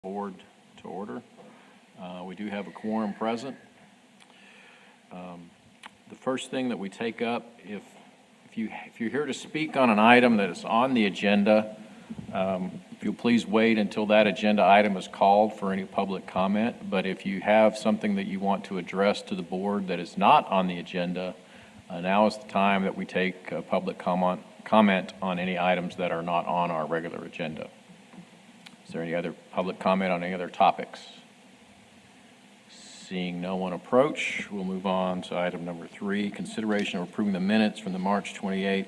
Board to order. We do have a quorum present. The first thing that we take up, if you're here to speak on an item that is on the agenda, if you'll please wait until that agenda item is called for any public comment. But if you have something that you want to address to the board that is not on the agenda, now is the time that we take public comment on any items that are not on our regular agenda. Is there any other public comment on any other topics? Seeing no one approach, we'll move on to item number 3, consideration of approving the minutes from the March 28,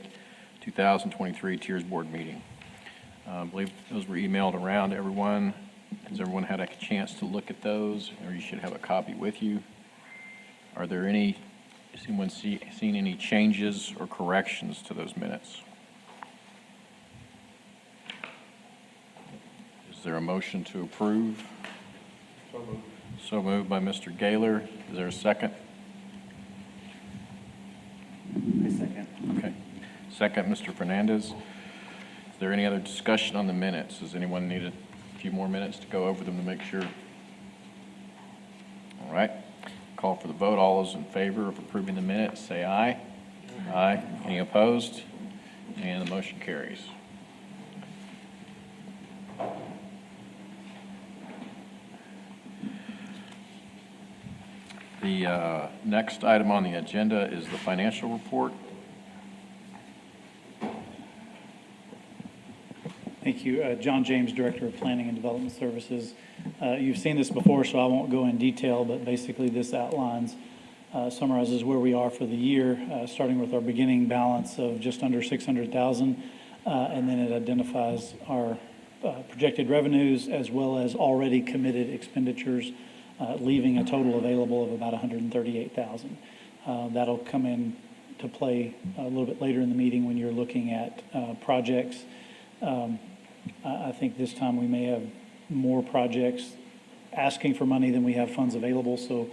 2023 TIRZ Board meeting. I believe those were emailed around to everyone. Has everyone had a chance to look at those? Or you should have a copy with you. Are there any, has anyone seen any changes or corrections to those minutes? Is there a motion to approve? So moved. So moved by Mr. Gaylor. Is there a second? I second. Okay. Second, Mr. Fernandez. Is there any other discussion on the minutes? Does anyone need a few more minutes to go over them to make sure? All right. Call for the vote. All those in favor of approving the minutes, say aye. Aye. Any opposed? And the motion carries. The next item on the agenda is the financial report. Thank you. John James, Director of Planning and Development Services. You've seen this before, so I won't go in detail, but basically this outlines, summarizes where we are for the year, starting with our beginning balance of just under $600,000, and then it identifies our projected revenues as well as already committed expenditures, leaving a total available of about $138,000. That'll come in to play a little bit later in the meeting when you're looking at projects. I think this time we may have more projects asking for money than we have funds available, so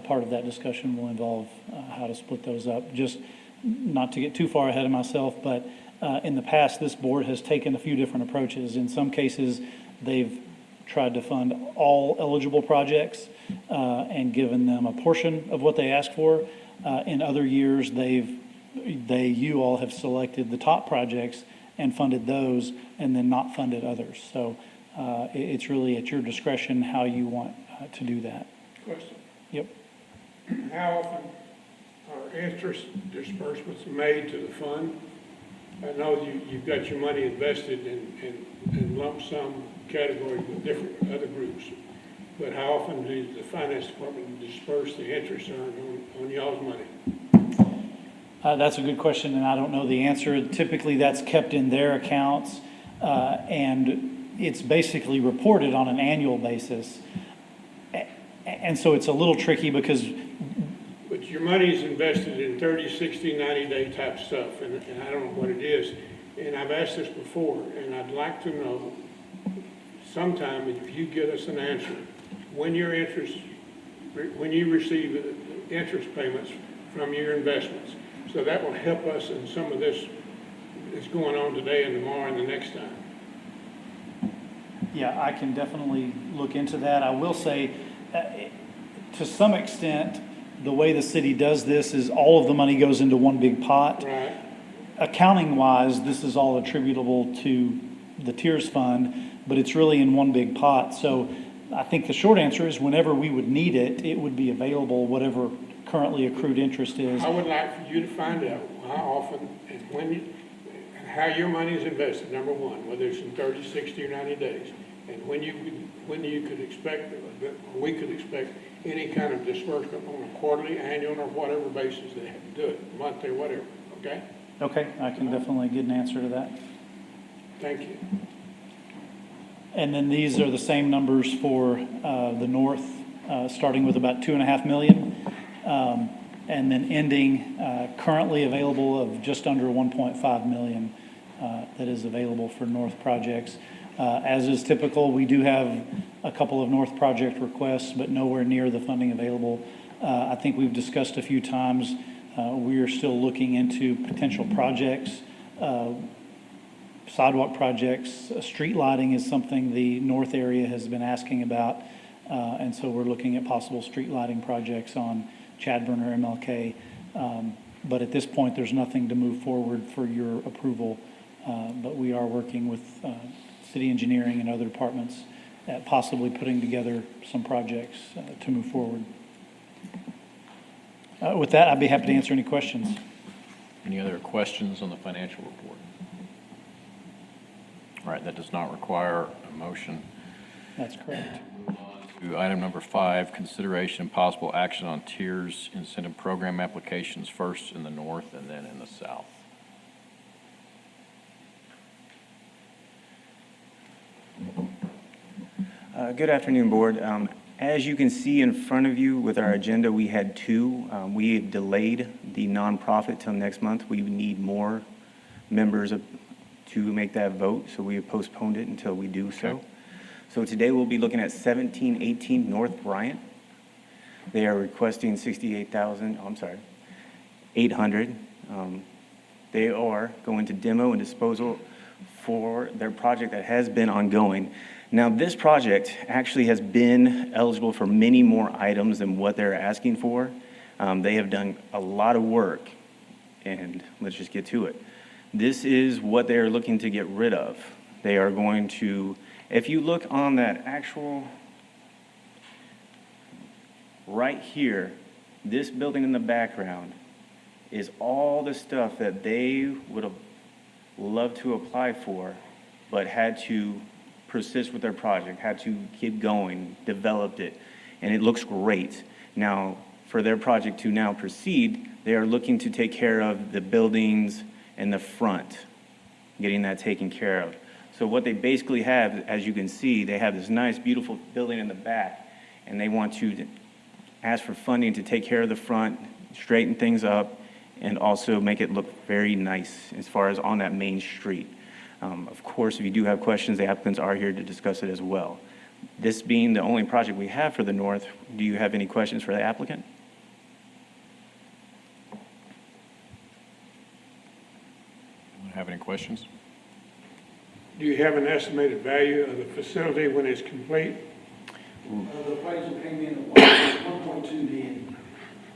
part of that discussion will involve how to split those up. Just not to get too far ahead of myself, but in the past, this board has taken a few different approaches. In some cases, they've tried to fund all eligible projects and given them a portion of what they asked for. In other years, you all have selected the top projects and funded those and then not funded others. So it's really at your discretion how you want to do that. Question. Yep. How often are interest disbursements made to the fund? I know you've got your money invested in lump sum categories with different other groups, but how often does the finance department disperse the interest earned on y'all's money? That's a good question, and I don't know the answer. Typically, that's kept in their accounts, and it's basically reported on an annual basis. And so it's a little tricky because... But your money is invested in 30, 60, 90-day type stuff, and I don't know what it is. And I've asked this before, and I'd like to know sometime if you get us an answer, when you receive interest payments from your investments. So that will help us in some of this that's going on today and tomorrow and the next time. Yeah, I can definitely look into that. I will say, to some extent, the way the city does this is all of the money goes into one big pot. Right. Accounting-wise, this is all attributable to the TIRZ fund, but it's really in one big pot. So I think the short answer is whenever we would need it, it would be available, whatever currently accrued interest is. I would like for you to find out how often and when how your money is invested, number one, whether it's in 30, 60, or 90 days, and when you could expect, or we could expect any kind of disbursement on a quarterly, annual, or whatever basis they have to do it, monthly, or whatever, okay? Okay, I can definitely get an answer to that. Thank you. And then these are the same numbers for the north, starting with about $2.5 million, and then ending currently available of just under $1.5 million that is available for north projects. As is typical, we do have a couple of north project requests, but nowhere near the funding available. I think we've discussed a few times, we are still looking into potential projects sidewalk projects. Street lighting is something the north area has been asking about. And so we're looking at possible street lighting projects on Chadburn or MLK. But at this point, there's nothing to move forward for your approval. But we are working with city engineering and other departments at possibly putting together some projects to move forward. With that, I'd be happy to answer any questions. Any other questions on the financial report? All right, that does not require a motion. That's correct. To item number 5, consideration and possible action on TIRZ incentive program applications, first in the north and then in the south. Good afternoon, Board. As you can see in front of you with our agenda, we had 2. We have delayed the nonprofit till next month. We need more members to make that vote, so we have postponed it until we do so. Okay. So today we'll be looking at 1718 North Bryant. They are requesting $800. They are going to demo and disposal for their project that has been ongoing. Now, this project actually has been eligible for many more items than what they're asking for. They have done a lot of work, and let's just get to it. This is what they're looking to get rid of. They are going to, if you look on that actual, right here, this building in the background is all the stuff that they would have loved to apply for, but had to persist with their project, had to keep going, developed it, and it looks great. Now, for their project to now proceed, they are looking to take care of the buildings in the front, getting that taken care of. So what they basically have, as you can see, they have this nice, beautiful building in the back, and they want to ask for funding to take care of the front, straighten things up, and also make it look very nice as far as on that main street. Of course, if you do have questions, the applicants are here to discuss it as well. This being the only project we have for the north, do you have any questions for the applicant? Have any questions? Do you have an estimated value of the facility when it's complete? The appraisal came in at 1.2 million.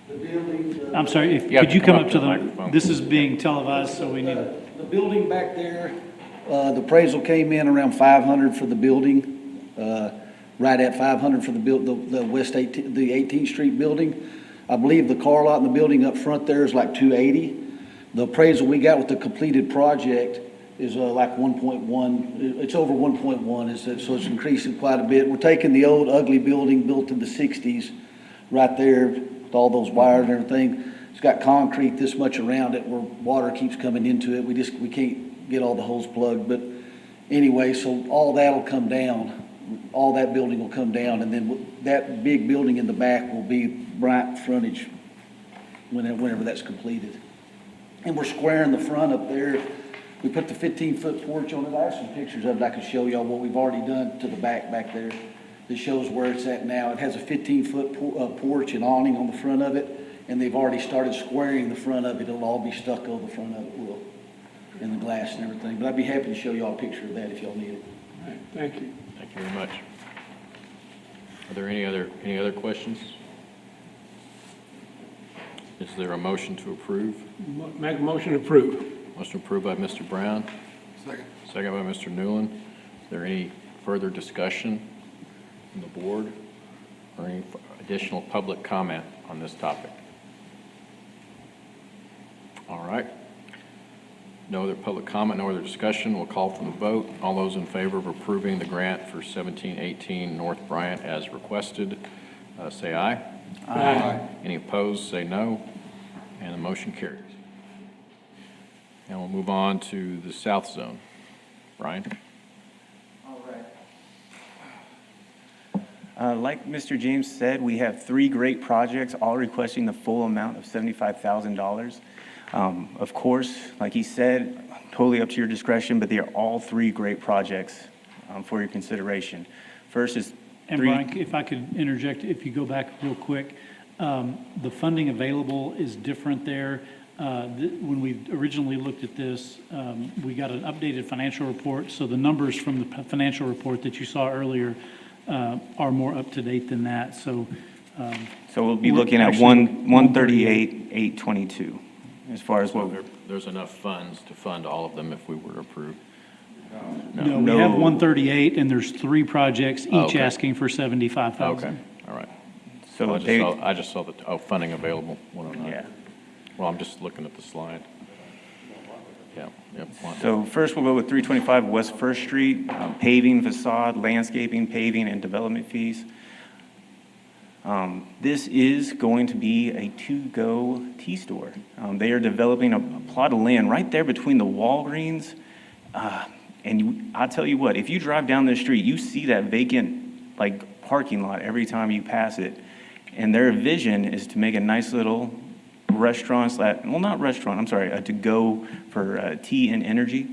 The building. I'm sorry, You have could you to come come up up to to the microphone. this is being televised, so we need to. The building back there, the appraisal came in around 500 for the building, right at 500 for the West 18, the 18th Street building. I believe the car lot in the building up front there is like 280. The appraisal we got with the completed project is like 1.1, it's over 1.1, so it's increasing quite a bit. We're taking the old ugly building built in the 60s right there with all those wires and everything. It's got concrete this much around it where water keeps coming into it. We can't get all the holes plugged, but anyway, so all that'll come down. All that building will come down, and then that big building in the back will be Bryant frontage whenever that's completed. And we're squaring the front up there. We put the 15-foot porch on it. I have some pictures of it I can show y'all what we've already done to the back there. That shows where it's at now. It has a 15-foot porch and awning on the front of it, and they've already started squaring the front of it. It'll all be stucco, the front of it will, and the glass and everything. But I'd be happy to show y'all a picture of that if y'all need it. All right, thank you. Thank you very much. Are there any other questions? Is there a motion to approve? Make a motion to approve. Motion approved by Mr. Brown. Second. Second by Mr. Newland. Is there any further discussion from the board or any additional public comment on this topic? All right. No other public comment, no other discussion. We'll call for the vote. All those in favor of approving the grant for 1718 North Bryant as requested, say aye. Aye. Any opposed, say no. And the motion carries. And we'll move on to the South Zone. Brian? All right. Like Mr. James said, we have 3 great projects, all requesting the full amount of $75,000. Of course, like he said, totally up to your discretion, but they are all 3 great projects for your consideration. First is And Brian, if I could interject, if you go back real quick, the funding available is different there. when we originally looked at this, we got an updated financial report, so the numbers from the financial report that you saw earlier are more up to date than that, so. So we'll be We're looking at actually 138, 822, as far as what, There's enough funds to fund all of them if we were to approve. No, we have No. 138, and there's 3 projects, each Okay. asking for Okay, 75,000. all right. so I they, just saw the, funding available, 109. yeah. Well, I'm just looking at the slide. Yeah, yep. So first, we'll go with 325 West First Street, paving, facade, landscaping, paving, and development fees. This is going to be a to-go tea store. They are developing a plot of land right there between the Walgreens. I'll tell you what, if you drive down this street, you see that vacant, like, parking lot every time you pass it. And their vision is to make a nice little restaurant, well, not restaurant, I'm sorry, a to-go for tea and energy.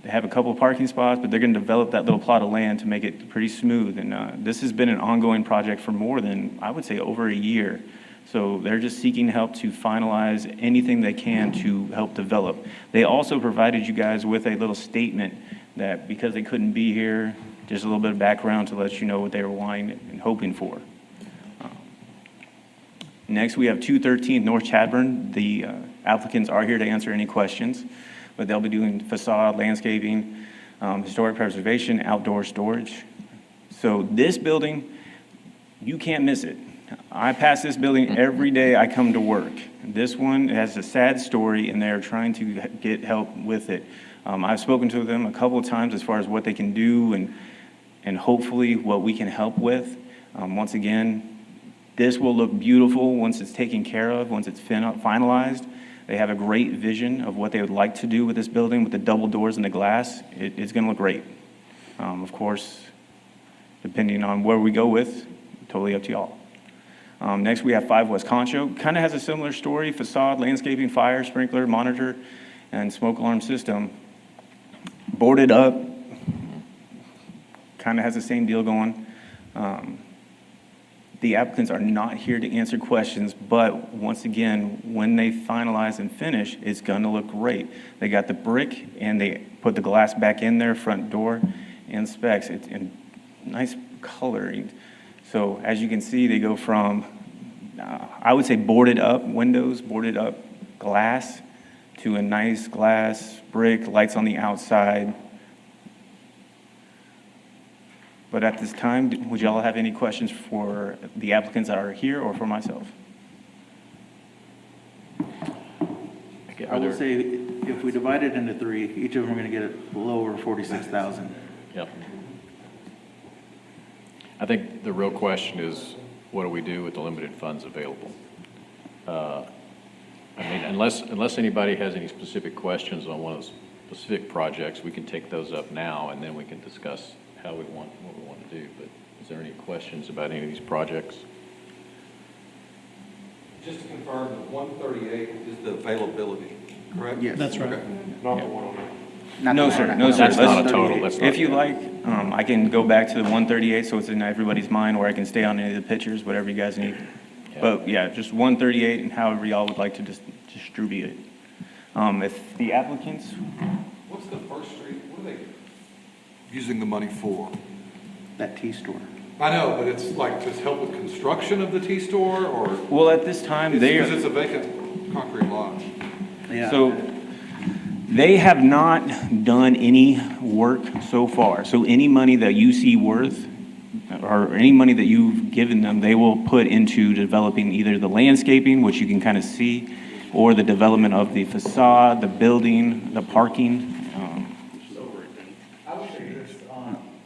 They have a couple of parking spots, but they're going to develop that little plot of land to make it pretty smooth. And this has been an ongoing project for more than, I would say, over a year. So they're just seeking help to finalize anything they can to help develop. They also provided you guys with a little statement that because they couldn't be here, just a little bit of background to let you know what they were wanting and hoping for. Next, we have 213 North Chadbourn. The applicants are here to answer any questions, but they'll be doing facade, landscaping, historic preservation, outdoor storage. So this building, you can't miss it. I pass this building every day I come to work. This one has a sad story, and they're trying to get help with it. I've spoken to them a couple of times as far as what they can do and hopefully what we can help with. Once again, this will look beautiful once it's taken care of, once it's finalized. They have a great vision of what they would like to do with this building with the double doors and the glass. It's going to look great. Of course, depending on where we go with, totally up to y'all. Next, we have 5 West Concho. Kind of has a similar story: facade, landscaping, fire, sprinkler, monitor, and smoke alarm system. Boarded up, kind of has the same deal going. The applicants are not here to answer questions, but once again, when they finalize and finish, it's going to look great. They got the brick, and they put the glass back in their front door and specs. It's in nice coloring. So as you can see, they go from, I would say, boarded up windows, boarded up glass, to a nice glass, brick, lights on the outside. But at this time, would y'all have any questions for the applicants that are here or for myself? Okay, I would say if we divide it into 3, each of them are going to get a little over 46,000. Yep. I think the real question is, what do we do with the limited funds available? I mean, unless anybody has any specific questions on one of the specific projects, we can take those up now, and then we can discuss what we want to do. But is there any questions about any of these projects? Just to confirm, the 138 is the availability, correct? Yes. That's right. Okay. Not the 109. No, sir, no, sir. That's not a Let's- total, that's not. If you like, I can go back to the 138, so it's in everybody's mind, or I can stay on any of the pictures, whatever you guys need. Yeah. But yeah, just 138 and however y'all would like to distribute it. If the applicants, What's the First Street, what are they using the money for? That tea store. I know, but it's like to help with construction of the tea store, or? well, at this time, they Because are, it's a vacant concrete lot. Yeah. so they have not done any work so far. So any money that you see worth, or any money that you've given them, they will put into developing either the landscaping, which you can kind of see, or the development of the facade, the building, the parking. I would say this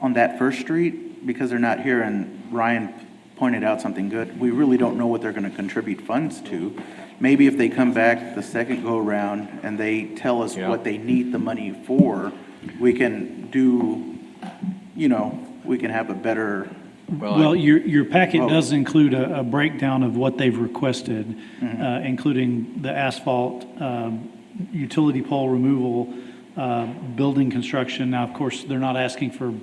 on that First Street, because they're not here, and Ryan pointed out something good, we really don't know what they're going to contribute funds to. Maybe if they come back the second go-around and they tell us Yeah. what they need the money for, we can do, we can have a better, Well, your packet Oh. does include a breakdown of what they've requested, including the asphalt, utility pole removal, building construction. Now, of course, they're not asking for,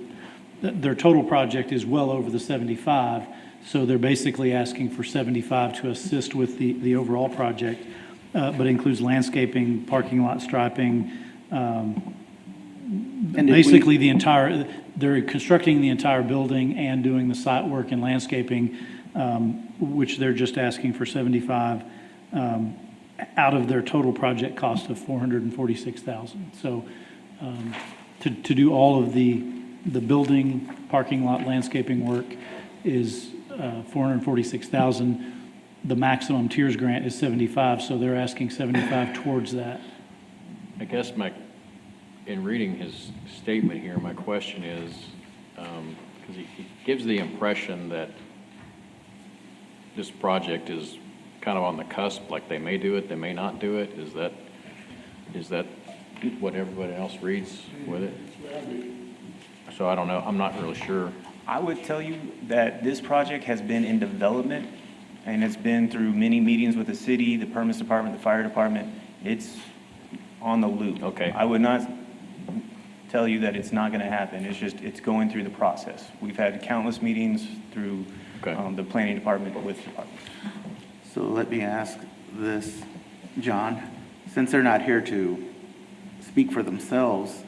their total project is well over the 75, so they're basically asking for 75 to assist with the overall project. but includes landscaping, parking lot striping, And did we- basically they're constructing the entire building and doing the site work and landscaping, which they're just asking for 75, out of their total project cost of 446,000. So, to do all of the building, parking lot, landscaping work is, 446,000. The maximum TIRZ grant is 75, so they're asking 75 towards that. I guess in reading his statement here, my question is, because he gives the impression that this project is kind of on the cusp, like they may do it, they may not do it. Is that what everybody else reads with it? So I don't know, I'm not really sure. I would tell you that this project has been in development, and it's been through many meetings with the city, the permits department, the fire department. It's on the loop. Okay. I would not tell you that it's not going to happen. It's just, it's going through the process. We've had countless meetings through Okay. the planning department with departments. So let me ask this, John, since they're not here to speak for themselves,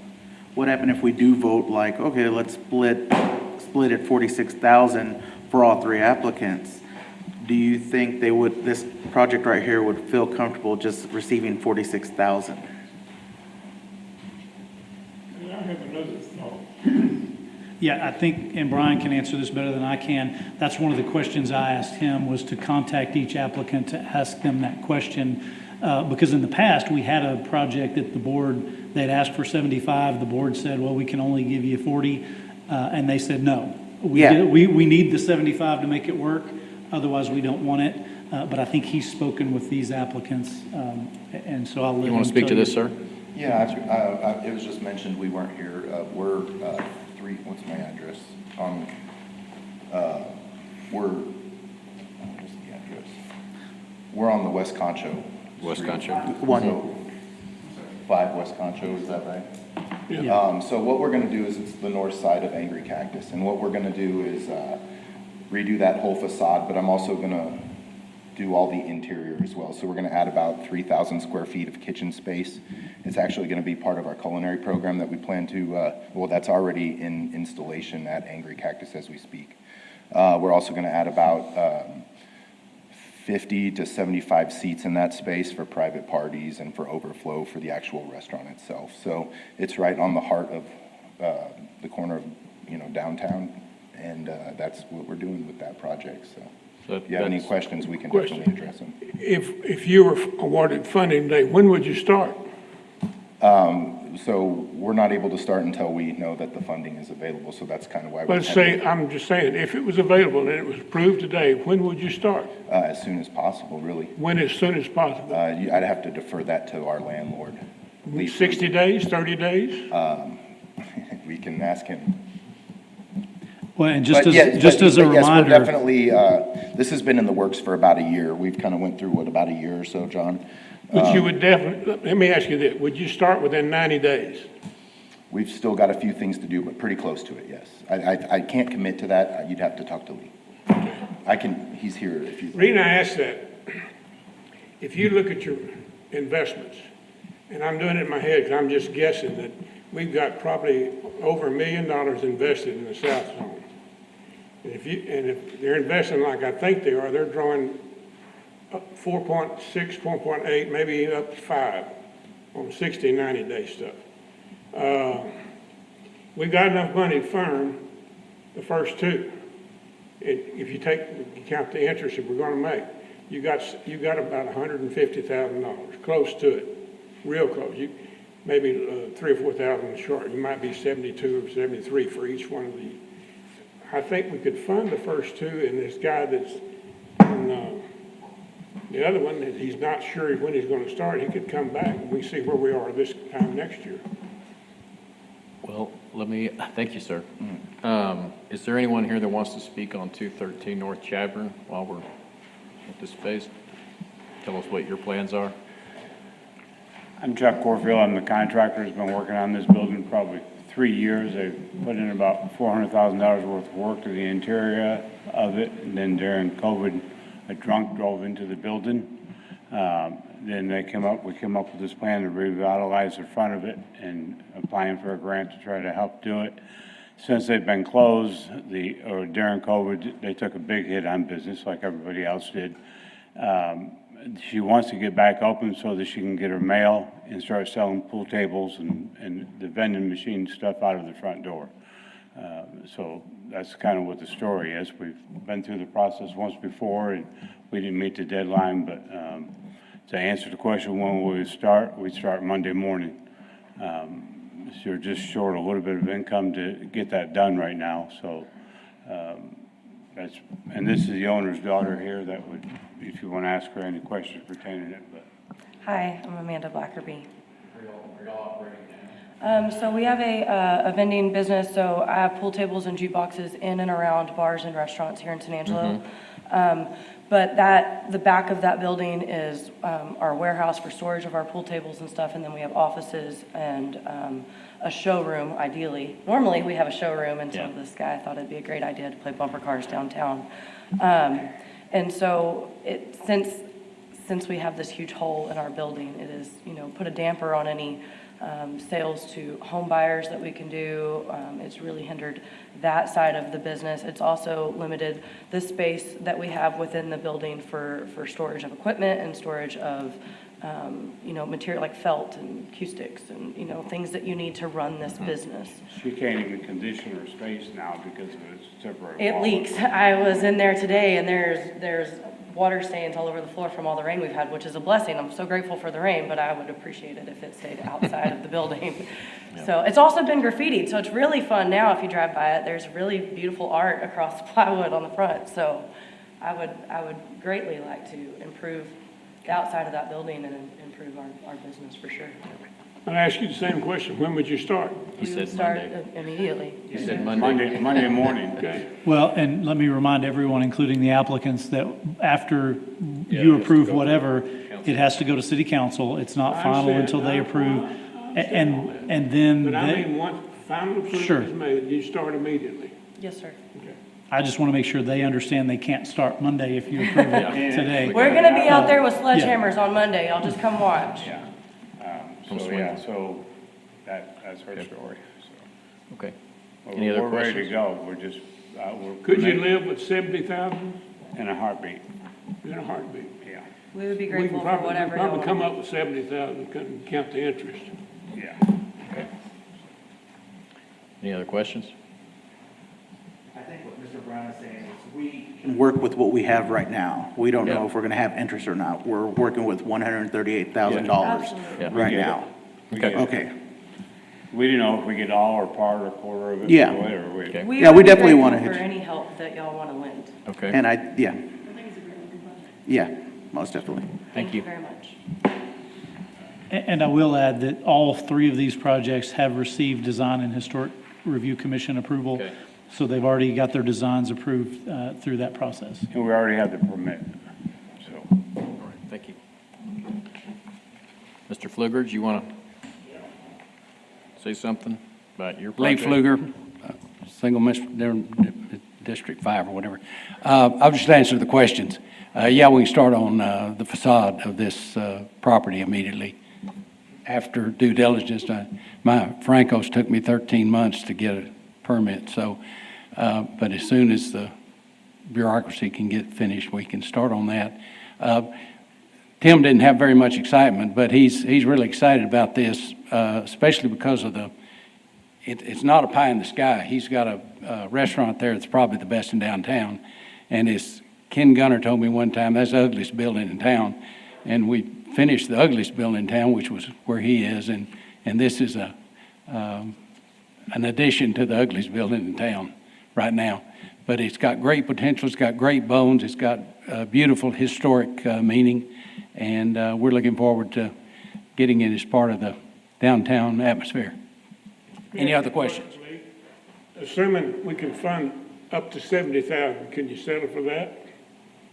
what happened if we do vote like, okay, let's split at 46,000 for all three applicants? Do you think this project right here would feel comfortable just receiving 46,000? And I have another thought. Yeah, I think, and Brian can answer this better than I can, that's one of the questions I asked him, was to contact each applicant to ask them that question. Because in the past, we had a project that the board, they'd asked for 75, the board said, well, we can only give you 40, and they said, no. Yeah. We need the 75 to make it work, otherwise we don't want it. But I think he's spoken with these applicants, and so I'll let him You want to speak to tell you. this, sir? Yeah, it was just mentioned, we weren't here. We're what's my address? What's the address? We're on the West Concho. West Street. Concho. So, 5 West Concho, is that right? Yeah. So what we're gonna do is, it's the north side of Angry Cactus, and what we're gonna do is redo that whole facade, but I'm also gonna do all the interior as well. So we're gonna add about 3,000 square feet of kitchen space. It's actually gonna be part of our culinary program that we plan to, well, that's already in installation at Angry Cactus as we speak. We're also gonna add about 50 to 75 seats in that space for private parties and for overflow for the actual restaurant itself. So it's right on the heart of the corner of, downtown, and that's what we're doing with that project. So if you have any questions, we can Question. definitely address them. If you were awarded funding today, when would you start? So we're not able to start until we know that the funding is available, so that's kind of why we're. Let's say, I'm just saying, if it was available and it was approved today, when would you start? As soon as possible, really. When as soon as possible? I'd have to defer that to our landlord. 60 days, 30 days? We can ask him. Well, and But just yeah, as, just but- as a but yes, we're reminder. definitely, this has been in the works for about a year. We've kind of went through, about a year or so, John? But you would definitely, let me ask you this, would you start within 90 days? We've still got a few things to do, but pretty close to it, yes. I can't commit to that. You'd have to talk to Lee. He's here if you. The reason I ask that, if you look at your investments, and I'm doing it in my head because I'm just guessing that we've got probably over $1 million invested in the South Zone. And if they're investing like I think they are, they're drawing up 4.6, 4.8, maybe up to 5 on 60, 90-day stuff. We've got enough money firm, the first 2. If you count the interest that we're going to make, you got about $150,000, close to it, real close. Maybe 3 or 4,000 short. You might be 72 or 73 for each one of these. I think we could fund the first 2, and this guy that's in, the other one, he's not sure when he's going to start. He could come back and we see where we are this time next year. Well, thank you, sir. Is there anyone here that wants to speak on 213 North Chadbourne while we're at this phase? Tell us what your plans are. I'm Chuck Corfield. I'm the contractor who's been working on this building probably 3 years. They put in about $400,000 worth of work to the interior of it. And then during COVID, a drunk drove into the building. Then we came up with this plan to revitalize the front of it and applying for a grant to try to help do it. Since they've been closed, or during COVID, they took a big hit on business like everybody else did. She wants to get back open so that she can get her mail and start selling pool tables and the vending machine stuff out of the front door. So that's kind of what the story is. We've been through the process once before and we didn't meet the deadline, but to answer the question when we start Monday morning. So we're just short a little bit of income to get that done right now, so and this is the owner's daughter here that would, if you want to ask her any questions pertaining to it, but. Hi, I'm Amanda Blackerby. So we have a vending business, so I have pool tables and jukeboxes in and around bars and restaurants here in San Angelo. But the back of that building is our warehouse for storage of our pool tables and stuff, and then we have offices and a showroom, ideally. Normally, we have a showroom until this guy thought it'd be a great idea to play bumper cars downtown. And so since we have this huge hole in our building, it is, put a damper on any sales to home buyers that we can do. It's really hindered that side of the business. It's also limited the space that we have within the building for storage of equipment and storage of, material like felt and acoustics and, things that you need to run this business. She can't even condition her space now because of its temporary. It leaks. I was in there today and there's water stains all over the floor from all the rain we've had, which is a blessing. I'm so grateful for the rain, but I would appreciate it if it stayed outside of the building. So it's also been graffitied, so it's really fun now if you drive by it. There's really beautiful art across the plywood on the front. So I would greatly like to improve the outside of that building and improve our business for sure. I'll ask you the same question. When would you start? He We would said start Monday. immediately. He said Monday. Monday morning. Okay. Well, and let me remind everyone, including the applicants, that after Yeah, you it has to approve go to whatever, council. it has to go to city council. It's not I final understand. until they I approve. understand all that. And then, But I mean, once final Sure. approval is made, you start immediately. Yes, sir. Okay. I just want to make sure they understand they can't start Monday if you approve it today. We're gonna be out there with sledgehammers on Monday. Y'all just come watch. Yeah. So that's her story, so. Okay. Well, Any other we're ready to questions? go, we're just, Could you live with 70,000 in a heartbeat, in a heartbeat? yeah, We would be We grateful can for probably, whatever y'all probably come want. up with 70,000, couldn't count the interest. yeah. Any other questions? I think what Mr. Brown is saying is we can work with what we have right now. We don't know Yeah. if we're gonna have interest or not. We're working with $138,000 Absolutely. Yeah. right We get now. Okay. Okay. We didn't know if we get all or part or quarter of it. Yeah. Or we. Okay. Yeah, we would be definitely grateful wanna For hit- any help that y'all wanna lend. Okay. And yeah, most definitely. Thank you. Very much. And I will add that all three of these projects have received Design and Historic Review Commission approval. Okay. So they've already got their designs approved through that process. And we already have the permit, so. All right, thank you. Mr. Flugers, you want to say something about your Lee project? Fluger, single District 5 or whatever. I'll just answer the questions. Yeah, we can start on the facade of this property immediately. After due diligence, my Francos took me 13 months to get a permit, so, but as soon as the bureaucracy can get finished, we can start on that. Tim didn't have very much excitement, but he's really excited about this, especially because of it's not a pie in the sky. He's got a restaurant there that's probably the best in downtown, and as Ken Gunner told me one time, that's the ugliest building in town, and we finished the ugliest building in town, which was where he is, and this is an addition to the ugliest building in town right now. But it's got great potential, it's got great bones, it's got beautiful historic meaning, and we're looking forward to getting it as part of the downtown atmosphere. Any other questions? Assuming we can fund up to 70,000, can you settle for that?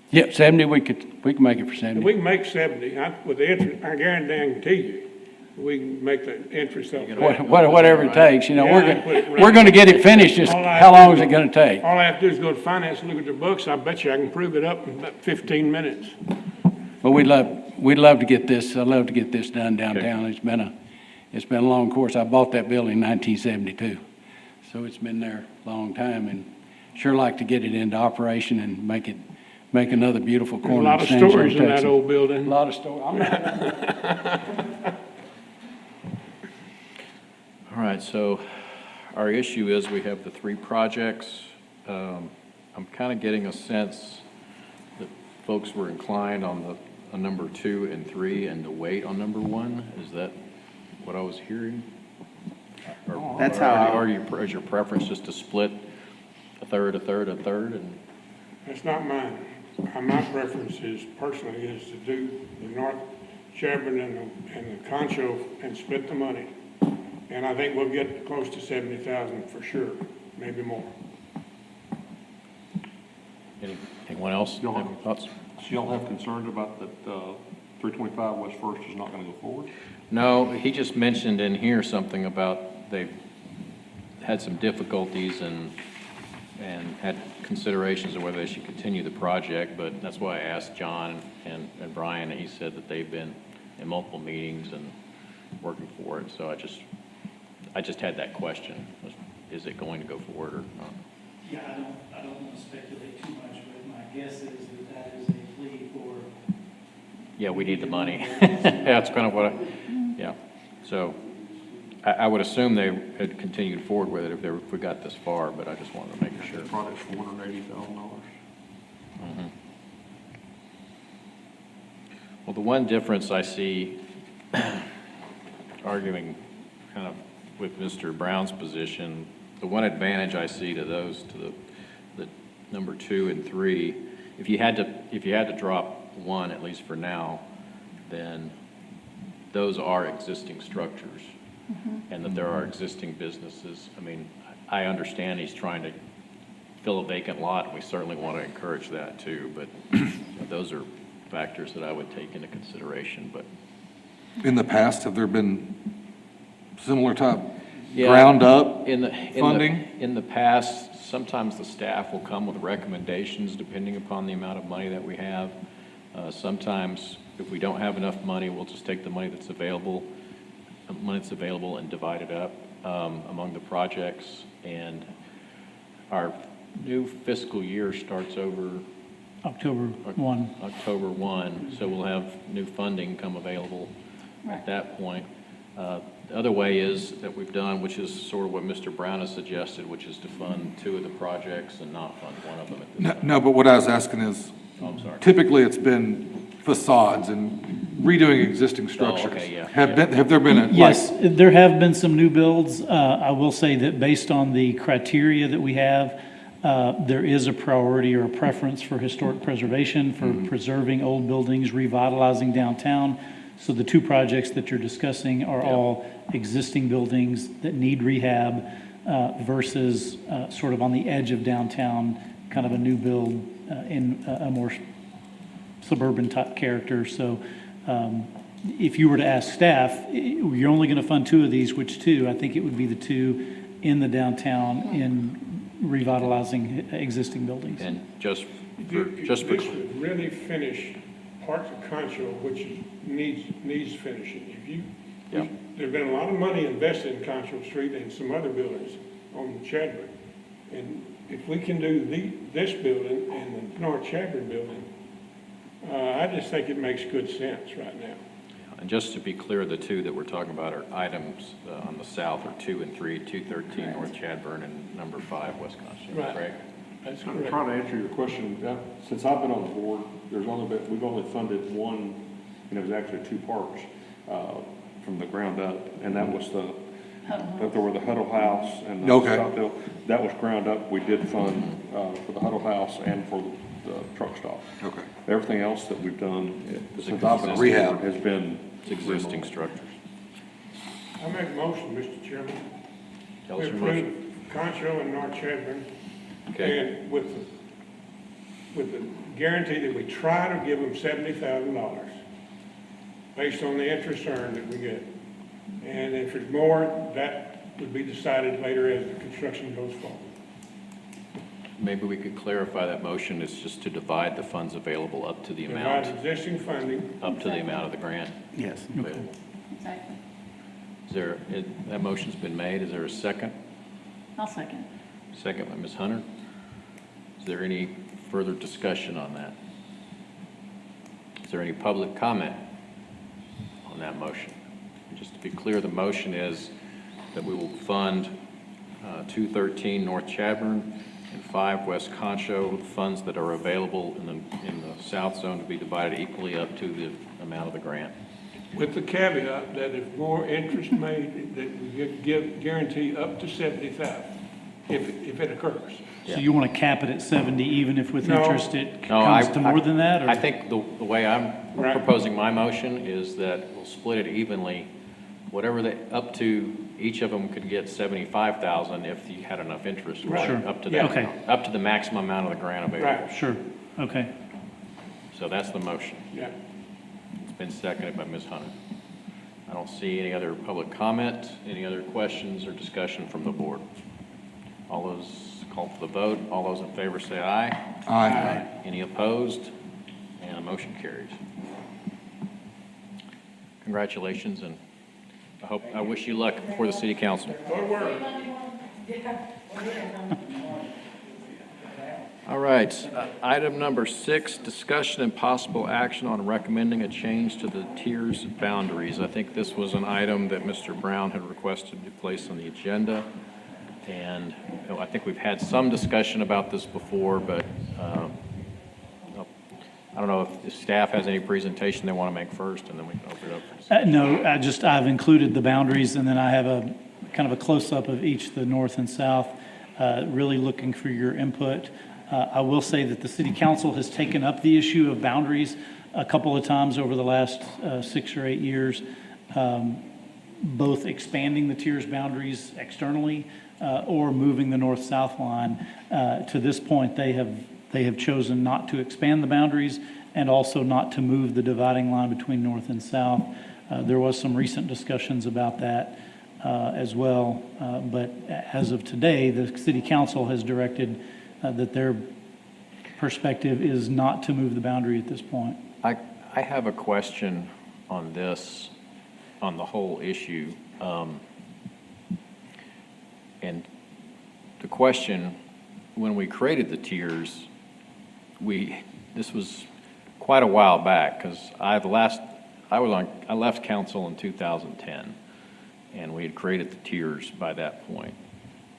Yep, 70, we can make it for If 70. we can make 70, with the interest, I guarantee you, we can make the interest off that. Whatever it takes, Yeah, I can put it right. we're gonna get it finished, just All I how have long to is do- it gonna take? All I have to do is go to finance and look at their books. I bet you I can prove it up in about 15 minutes. But we'd love to get this, I'd love to get this done downtown. It's been a long course. I bought that building in 1972. So it's been there a long time, and sure like to get it into operation and make another beautiful A corner. lot of stories in that old A building. lot of stories. All right, so our issue is we have the three projects. I'm kind of getting a sense that folks were inclined on number 2 and 3 and to wait on number 1. Is that what I was hearing? That's how- Is your preference just to split a third, and? That's not mine. My preference is, personally, is to do the North Chevron and the Concho and split the money. And I think we'll get close to 70,000 for sure, maybe more. Anyone else Y'all have any thoughts? So y'all have concerns about that 325 West First is not going to go forward? No, he just mentioned in here something about they've had some difficulties and had considerations of whether they should continue the project, but that's why I asked John and Brian, and he said that they've been in multiple meetings and working for it, so I just had that question. Is it going to go forward or not? Yeah, I don't want to speculate too much, but my guess is that is a plea for. Yeah, we need the money. That's kind of what yeah. So I would assume they had continued forward with it if we got this far, but I just wanted to make sure. The project's $480,000. Mm-hmm. Well, the one difference I see, arguing kind of with Mr. Brown's position, the one advantage I see to those, to the number 2 and 3, if you had to drop one, at least for now, then those are existing structures, and that there are existing businesses. I mean, I understand he's trying to fill a vacant lot, and we certainly want to encourage that too, but those are factors that I would take into consideration, but. In the past, have there been similar type Yeah, ground up in funding? in the past, sometimes the staff will come with recommendations depending upon the amount of money that we have. Sometimes, if we don't have enough money, we'll just take the money that's available and divide it up among the projects. And our new fiscal year starts over October 1. October 1, so we'll have new funding come available at that point. The other way is that we've done, which is sort of what Mr. Brown has suggested, which is to fund 2 of the projects and not fund one of them at this time. No, but what I was asking is, Oh, I'm sorry. typically it's been facades and redoing existing structures. okay, yeah. Have there been Yes, there have been some new builds. I will say that based on the criteria that we have, there is a priority or a preference for historic preservation, for preserving old buildings, revitalizing downtown. So the 2 projects that you're discussing are all existing buildings that need rehab versus sort of on the edge of downtown, kind of a new build in a more suburban type character. So if you were to ask staff, you're only going to fund 2 of these, which 2? I think it would be the 2 in the downtown in revitalizing existing buildings. And just This for, would really finish parts of Concho, which needs finishing. Yeah. There's been a lot of money invested in Concho Street and some other buildings on Chadwick. And if we can do this building and the North Chadwick building, I just think it makes good sense right now. and just to be clear, the 2 that we're talking about are items on the south are 2 and 3, 213 North Chadburn and number 5 West Constitution, Right. correct? That's I'm correct. trying to answer your question. Since I've been on the board, we've only funded one, and it was actually 2 parks from the ground up, and that was there were the Huddle House and the Okay. Southfield. That was ground up. We did fund for the Huddle House and for the truck stop. Okay. Everything else that we've done since I've been on the Rehab. board has been It's existing structures. I make a motion, Mr. Chairman. Tell us We your motion. approve Concho and North Chadburn. Okay. And with the guarantee that we try to give them $70,000 based on the interest earned that we get. And if it's more, that would be decided later as the construction goes forward. maybe we could clarify that motion is just to divide the funds available up to the Divide amount, existing funding. up to the amount of the grant Yes. available. Is there, that motion's been made, is there a second? I'll second. Second by Ms. Hunter. Is there any further discussion on that? Is there any public comment on that motion? Just to be clear, the motion is that we will fund 213 North Chadbourn and 5 West Concho, funds that are available in the south zone to be divided equally up to the amount of the grant. With the caveat that if more interest made, that we give guarantee up to 70,000, if it occurs. So you want to cap it at 70, even if with No. interest it No, comes to more than that? Or? I think the way I'm Right. proposing my motion is that we'll split it evenly, whatever up to, each of them could get 75,000 if you had enough interest. Right. Sure. Up to Yeah. that, Okay. amount, up to the maximum amount of the grant available. Right. Sure, okay. So that's the motion. Yeah. It's been seconded by Ms. Hunter. I don't see any other public comment, any other questions or discussion from the board. All those, call for the vote. All those in favor say aye. Aye. Any opposed? And the motion carries. Congratulations, and I wish you luck before the city council. Good work. All right, item number 6, discussion and possible action on recommending a change to the TIRZ boundaries. I think this was an item that Mr. Brown had requested to place on the agenda. And I think we've had some discussion about this before, but I don't know if staff has any presentation they want to make first, and then we can open it up for discussion. No, I've included the boundaries, and then I have a kind of a close-up of each, the north and south, really looking for your input. I will say that the city council has taken up the issue of boundaries a couple of times over the last 6 or 8 years, both expanding the TIRZ boundaries externally or moving the north-south line. To this point, they have chosen not to expand the boundaries and also not to move the dividing line between north and south. There was some recent discussions about that as well, but as of today, the city council has directed that their perspective is not to move the boundary at this point. I have a question on this, on the whole issue. And the question, when we created the TIRZ, this was quite a while back, because I left council in 2010, and we had created the TIRZ by that point.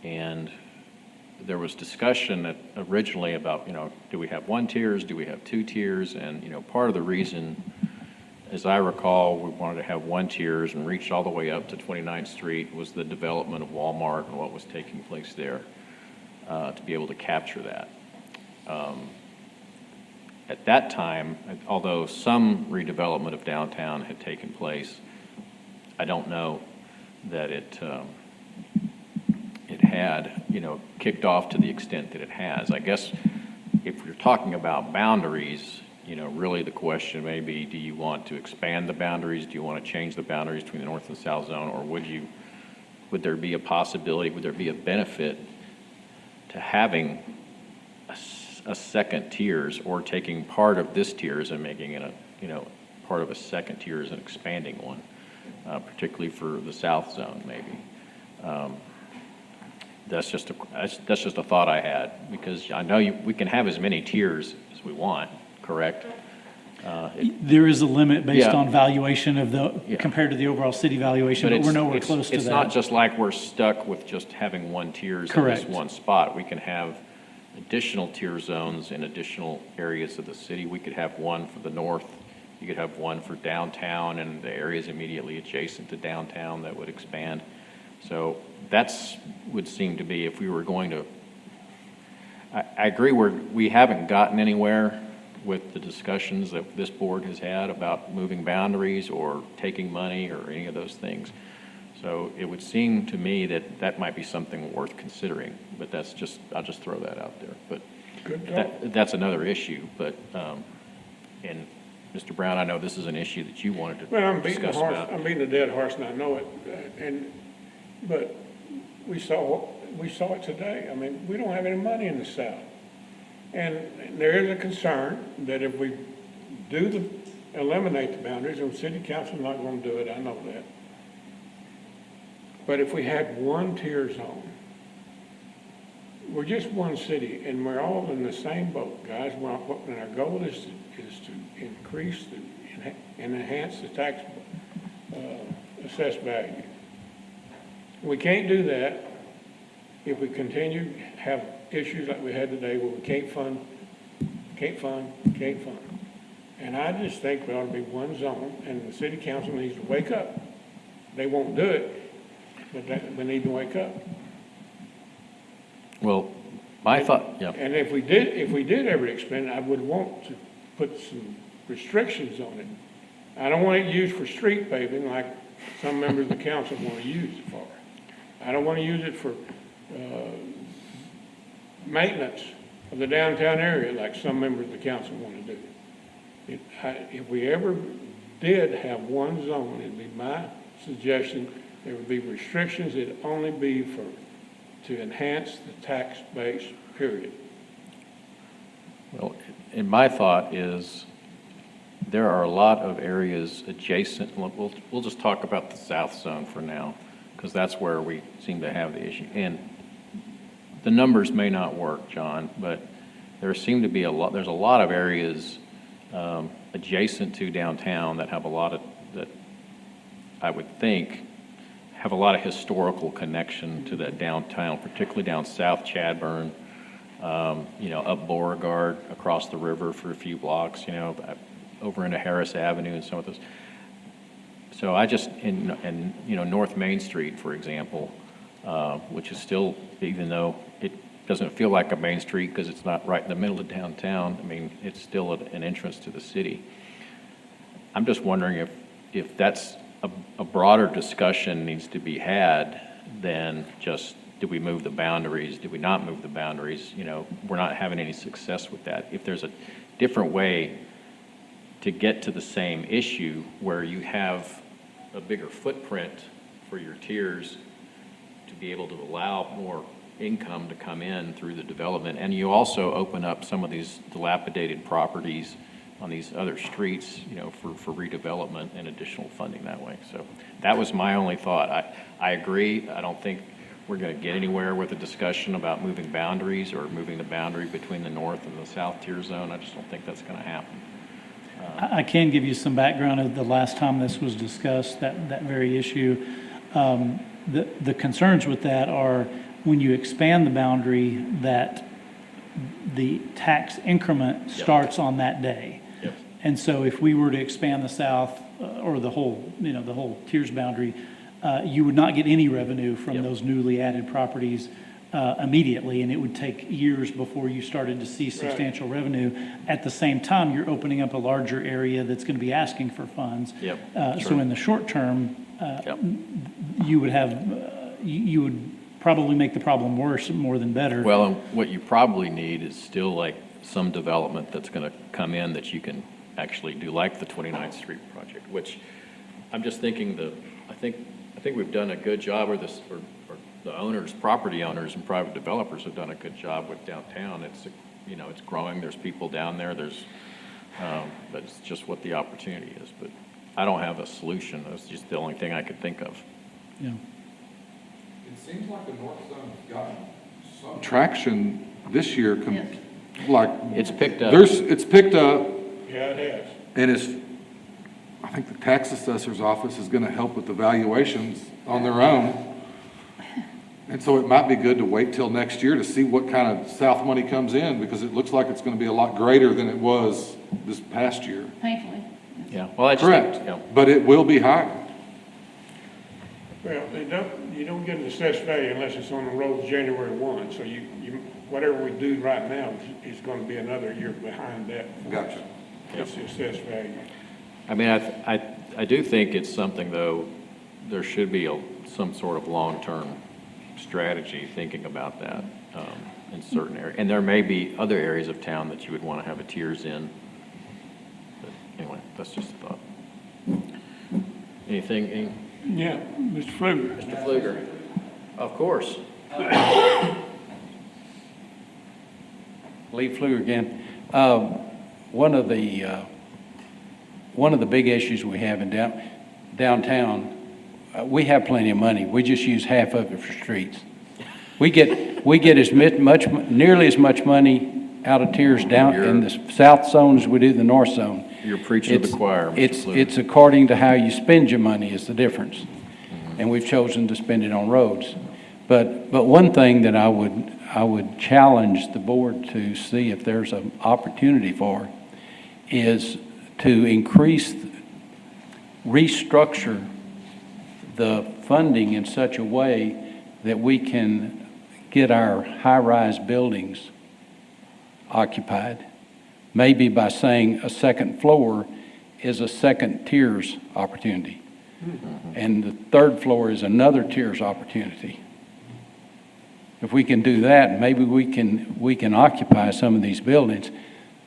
And there was discussion originally about, do we have 1 TIRZ, do we have 2 TIRZ? And, part of the reason, as I recall, we wanted to have 1 TIRZ and reached all the way up to 29th Street was the development of Walmart and what was taking place there, to be able to capture that. At that time, although some redevelopment of downtown had taken place, I don't know that it had, kicked off to the extent that it has. I guess if you're talking about boundaries, really the question may be, do you want to expand the boundaries? Do you want to change the boundaries between the north and south zone? Or would there be a possibility, would there be a benefit to having a second TIRZ, or taking part of this TIRZ and making it part of a second TIRZ and expanding one, particularly for the south zone, maybe? That's just a thought I had, because I know we can have as many TIRZ as we want, correct? There is a limit based Yeah. on valuation of compared to the overall city valuation, but we're nowhere close to that. It's not just like we're stuck with just having 1 TIRZ in this Correct. one spot. We can have additional TIRZ zones in additional areas of the city. We could have one for the north. You could have one for downtown and the areas immediately adjacent to downtown that would expand. So would seem to be, if we were going to, I agree, we haven't gotten anywhere with the discussions that this board has had about moving boundaries or taking money or any of those things. So it would seem to me that might be something worth considering, but I'll just throw that out there. But that's another issue, but, and Mr. Brown, I know this is an issue that you wanted to discuss about. I'm beating a dead horse, and I know it, but we saw it today. I mean, we don't have any money in the South. And there is a concern that if we eliminate the boundaries, and city council's not gonna do it, I know that. But if we had one tier zone, we're just one city, and we're all in the same boat, guys. And our goal is to increase and enhance the tax assessed value. We can't do that if we continue to have issues like we had today where we can't fund. And I just think there ought to be one zone, and the city council needs to wake up. They won't do it, but we need to wake up. Well, my thought, yeah. And if we did ever expand it, I would want to put some restrictions on it. I don't want it used for street paving like some members of the council want to use it for. I don't want to use it for maintenance of the downtown area like some members of the council want to do. If we ever did have one zone, it'd be my suggestion, there would be restrictions, it'd only be to enhance the tax base, period. Well, and my thought is, there are a lot of areas adjacent, we'll just talk about the south zone for now, because that's where we seem to have the issue. And the numbers may not work, John, but there's a lot of areas adjacent to downtown that have that I would think have a lot of historical connection to that downtown, particularly down South Chadburn, up Beauregard, across the river for a few blocks, over into Harris Avenue and some of those. So North Main Street, for example, which is still, even though it doesn't feel like a main street because it's not right in the middle of downtown, I mean, it's still an entrance to the city. I'm just wondering if that's a broader discussion needs to be had than just, did we move the boundaries? Did we not move the boundaries? We're not having any success with that. If there's a different way to get to the same issue where you have a bigger footprint for your tiers to be able to allow more income to come in through the development, and you also open up some of these dilapidated properties on these other streets, for redevelopment and additional funding that way. So that was my only thought. I agree. I don't think we're going to get anywhere with a discussion about moving boundaries or moving the boundary between the north and the south tier zone. I just don't think that's going to happen. I can give you some background of the last time this was discussed, that very issue. The concerns with that are when you expand the boundary, that the tax increment starts on that day. Yep. And so if we were to expand the south or the whole TIRZ boundary, you would not get any revenue from those newly added properties immediately, and it would take years before you started to see substantial revenue. At the same time, you're opening up a larger area that's going to be asking for funds. So in the short term, you would probably make the problem worse more than better. Well, and what you probably need is still like some development that's going to come in that you can actually do, like the 29th Street project, which I'm just thinking I think we've done a good job, or the owners, property owners and private developers have done a good job with downtown. It's growing. There's people down there. But it's just what the opportunity is. But I don't have a solution. That's just the only thing I could think of. Yeah. It seems like the north zone's gotten some traction this year, like. It's picked up. It's picked up. Yeah, it has. And I think the tax assessor's office is gonna help with the valuations on their own. And so it might be good to wait till next year to see what kind of south money comes in, because it looks like it's gonna be a lot greater than it was this past year. Painfully. Yeah. Well, I just Correct, think, but it will be higher. Well, you don't get an assessed value unless it's on the roll January 1, so whatever we do right now is going to be another year behind that. Gotcha. It's the assessed value. I mean, I do think it's something, though, there should be some sort of long-term strategy thinking about that in certain areas. And there may be other areas of town that you would want to have a tiers in. But anyway, that's just a thought. Anything? Yeah, Mr. Pfluger. Mr. Pfluger? Of course. Lee Pfluger again. One of the big issues we have in downtown, we have plenty of money. We just use half of it for streets. We get as nearly as much money out of TIRZ down in the south zone as we do the north zone. You're preaching to the choir, Mr. Pfluger. It's according to how you spend your money is the difference. And we've chosen to spend it on roads. But one thing that I would challenge the board to see if there's an opportunity for is to restructure the funding in such a way that we can get our high-rise buildings occupied. Maybe by saying a second floor is a second TIRZ opportunity. And the third floor is another TIRZ opportunity. If we can do that, maybe we can occupy some of these buildings.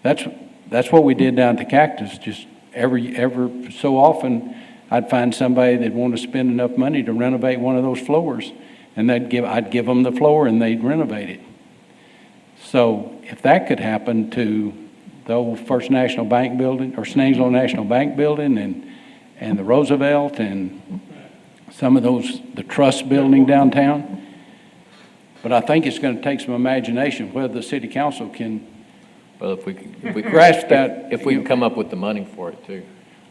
That's what we did down at the Cactus. Just every so often, I'd find somebody that'd want to spend enough money to renovate one of those floors, and I'd give them the floor, and they'd renovate it. So if that could happen to the old First National Bank building, or Snangsville National Bank building, and the Roosevelt, and some of the trust building downtown. But I think it's going to take some imagination whether the city council can Well, if we grasp that. If we can come up with the money for it too.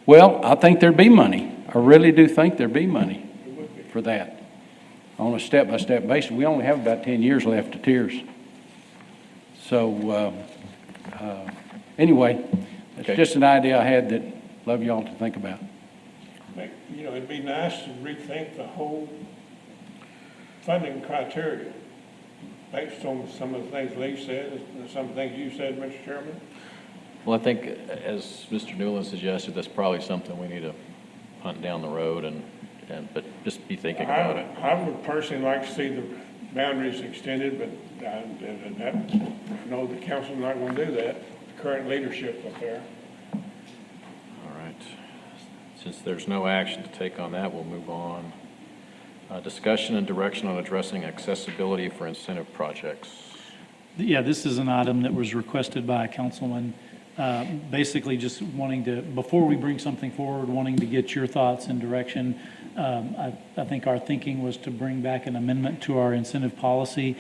Well, I think there'd be money. I really do think there'd be money for that. On a step-by-step basis, we only have about 10 years left to TIRZ. So, anyway, it's Okay. just an idea I had that I'd love y'all to think about. You know, it'd be nice to rethink the whole funding criteria based on some of the things Lee said and some of the things you said, Mr. Chairman. Well, I think, as Mr. Newland suggested, that's probably something we need to hunt down the road but just be thinking about it. I would personally like to see the boundaries extended, but I know the council's not going to do that, the current leadership up there. All right. Since there's no action to take on that, we'll move on. Discussion and direction on addressing accessibility for incentive projects. Yeah, this is an item that was requested by a councilman, basically just wanting to, before we bring something forward, wanting to get your thoughts and direction. I think our thinking was to bring back an amendment to our incentive policy,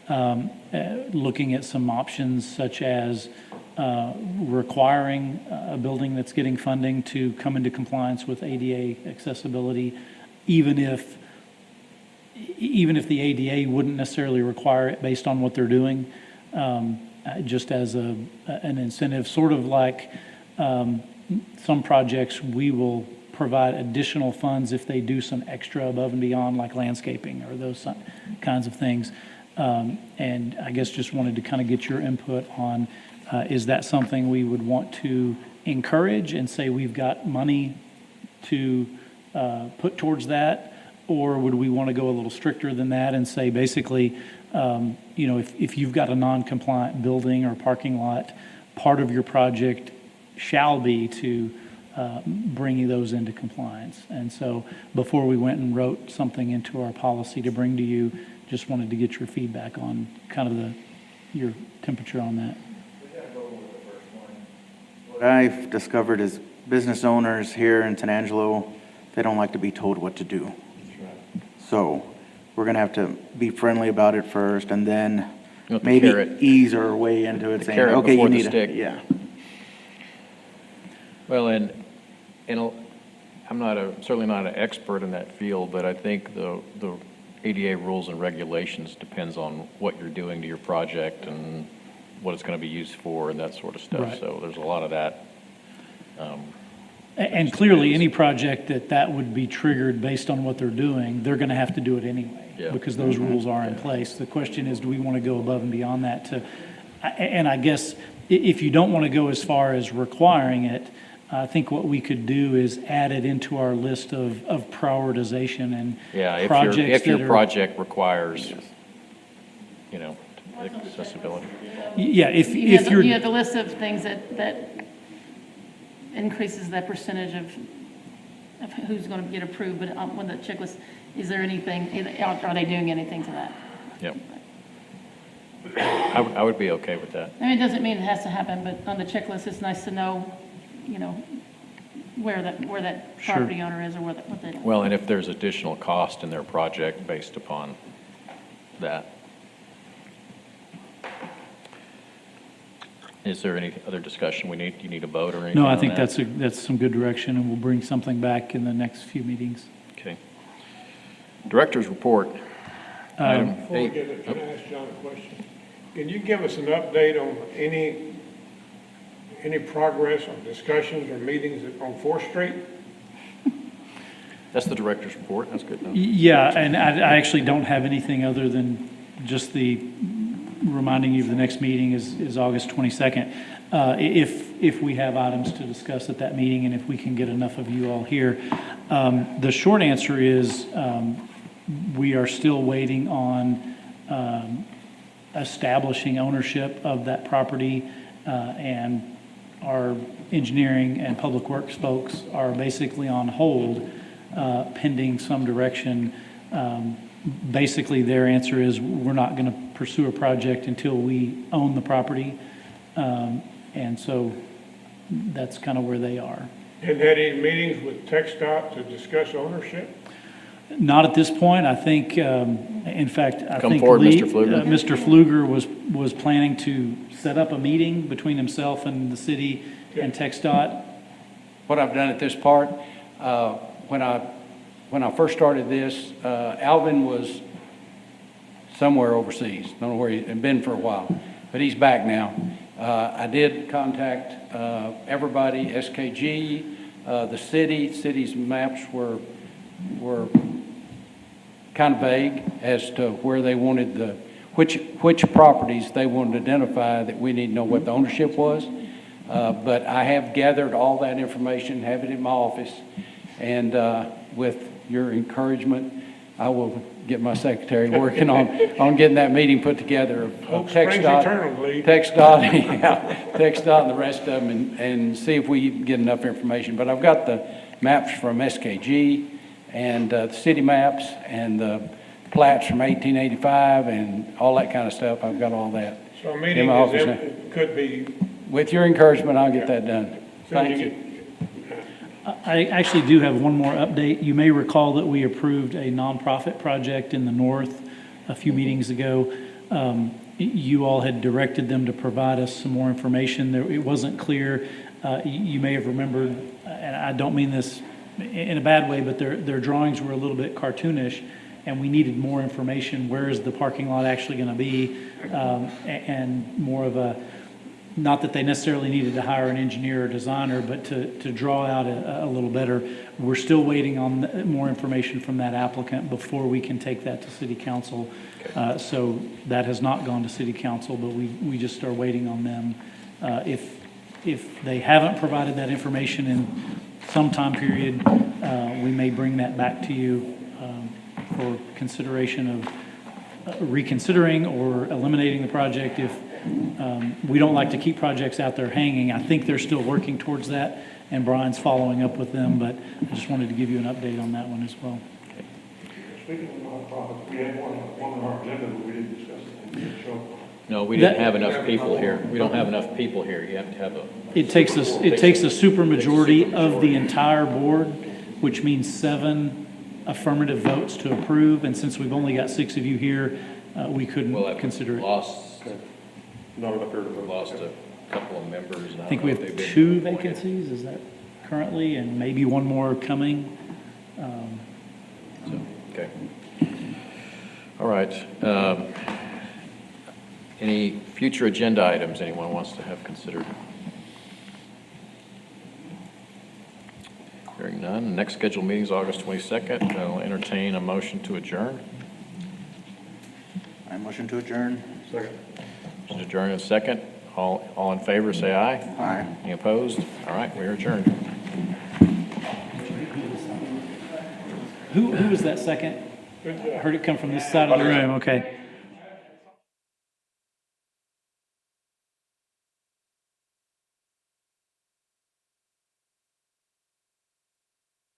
looking at some options such as requiring a building that's getting funding to come into compliance with ADA accessibility, even if the ADA wouldn't necessarily require it based on what they're doing, just as an incentive, sort of like some projects we will provide additional funds if they do some extra above and beyond, like landscaping or those kinds of things. And I guess just wanted to kind of get your input on, is that something we would want to encourage and say we've got money to put towards that? Or would we want to go a little stricter than that and say basically, if you've got a non-compliant building or parking lot, part of your project shall be to bring those into compliance. And so before we went and wrote something into our policy to bring to you, just wanted to get your feedback on kind of your temperature on that. What I've discovered is business owners here in San Angelo, they don't like to be told what to do. So we're going to have to be friendly about it first and then You want the maybe carrot. ease our way into it The saying, carrot okay, before you the need stick. it. Yeah. Well, and I'm certainly not an expert in that field, but I think the ADA rules and regulations depends on what you're doing to your project and what it's going to be used for and that sort of stuff. Right. So there's a lot of that. And clearly, any project that would be triggered based on what they're doing, they're going to have to do it anyway. Yeah. Because those rules are in place. The question is, do we want to go above and beyond that and I guess if you don't want to go as far as requiring it, I think what we could do is add it into our list of prioritization and Yeah, projects if your that are- project requires, accessibility. Yeah, if You have you're. you have the list of things that increases that percentage of who's going to get approved, but on the checklist, is there anything, are they doing anything to that? Yep. I would be okay with that. I mean, it doesn't mean it has to happen, but on the checklist, it's nice to know, you know, where that property owner is or what they. Well, and if there's additional cost in their project based upon that. Is there any other discussion do you need a vote or anything No, I on think that? that's some good direction, and we'll bring something back in the next few meetings. Okay. Director's report. Item Before we 8. get it, can I ask John a question? Can you give us an update on any progress on discussions or meetings on 4th Street? That's the director's report. That's good enough. Yeah, and I actually don't have anything other than just reminding you of the next meeting is August 22nd. If we have items to discuss at that meeting and if we can get enough of you all here. The short answer is we are still waiting on establishing ownership of that property, and our engineering and public works folks are basically on hold pending some direction. Basically, their answer is we're not going to pursue a project until we own the property. And so that's kind of where they are. Hadn't had any meetings with TxDOT to discuss ownership? Not at this point. I think, in fact, I Come think forward, Lee, Mr. Pfluger. Mr. Pfluger was planning to set up a meeting between himself and the city and TxDOT. What I've done at this part, when I first started this, Alvin was somewhere overseas. Don't know where he'd been for a while, but he's back now. I did contact everybody, SKG, the city's maps were kind of vague as to where they wanted which properties they wanted to identify that we need to know what the ownership was. But I have gathered all that information, have it in my office, and with your encouragement, I will get my secretary working on getting that meeting put together of Hope springs eternal, Lee. TxDOT and the rest of them, and see if we can get enough information. But I've got the maps from SKG and the city maps and the plats from 1885 and all that kind of stuff. I've got all that. So a in meeting my office now. could be. With your encouragement, I'll get that done. Thank you. I actually do have one more update. You may recall that we approved a nonprofit project in the north a few meetings ago. You all had directed them to provide us some more information. It wasn't clear. You may have remembered, and I don't mean this in a bad way, but their drawings were a little bit cartoonish, and we needed more information. Where is the parking lot actually going to be? And more of a, not that they necessarily needed to hire an engineer or designer, but to draw out a little better. We're still waiting on more information from that applicant before we can take that to city council. So that has not gone to city council, but we just are waiting on them. If they haven't provided that information in some time period, we may bring that back to you for consideration of reconsidering or eliminating the project. If we don't like to keep projects out there hanging. I think they're still working towards that, and Brian's following up with them, but I just wanted to give you an update on that one as well. Speaking of nonprofits, we had one on our agenda, but we didn't discuss it. No, we didn't have enough people here. We don't have enough people here. You have to have a. It takes a supermajority of the entire board, which means 7 affirmative votes to approve, and since we've only got 6 of you here, we couldn't consider it. Not enough here to We've lost a couple of members. I think we have 2 vacancies, is that currently, and maybe 1 more coming. Okay. All right. Any future agenda items anyone wants to have considered? Hearing none. The next scheduled meeting is August 22nd. I'll entertain a motion to adjourn. I motion to adjourn. Second. Motion to adjourn in a second. All in favor, say aye. Aye. Any opposed? All right, we are adjourned. Who was that second? I heard it come from this side of the room, okay.